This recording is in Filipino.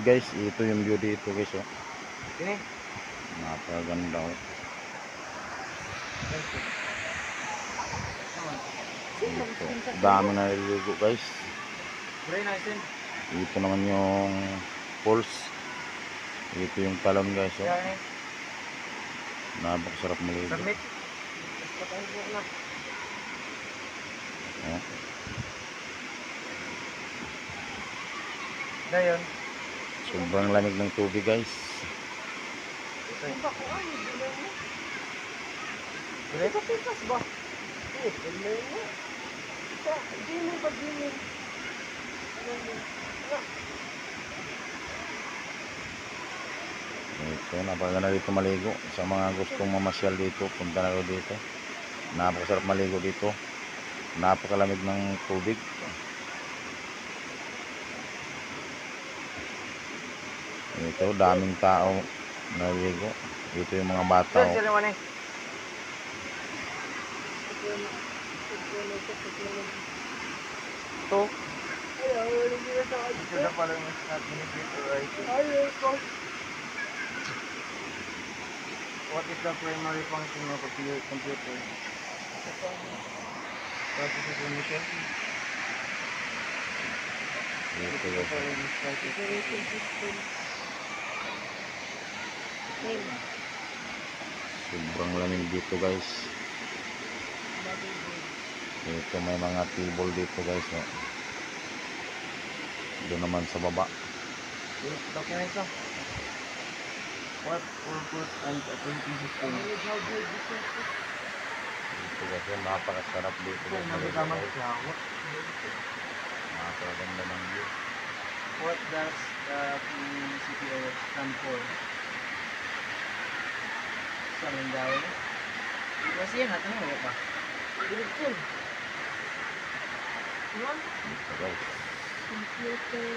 Guys, ito yung view dito guys, oh. Ini. Napakaganda, oh. Ito, dami na naliligo guys. Ito naman yung falls. Ito yung talon guys, oh. Napakasarap maligo. Submit. Oh. Dayon. Sobrang lamig ng tubig guys. Pipas ba? Ito, napakaganda dito maligo. Sa mga gustong mamasyal dito, punta na kayo dito. Napakasarap maligo dito. Napakalamig ng tubig. Ito, daming tao naliligo. Dito yung mga bata, oh. Ito. Ito na pala yung start benefit right. What is the primary function of a computer? Process information. Dito guys. Sobrang lamig dito guys. Ito may mga table dito guys, oh. Doon naman sa baba. Document lang. What purpose and operating system? Dito kasi napakasarap dito guys. Napakaganda ng view. What does the CPO stand for? Samandaw. Kasi yan natin mo pa. Direksyon. Dito guys. Computer.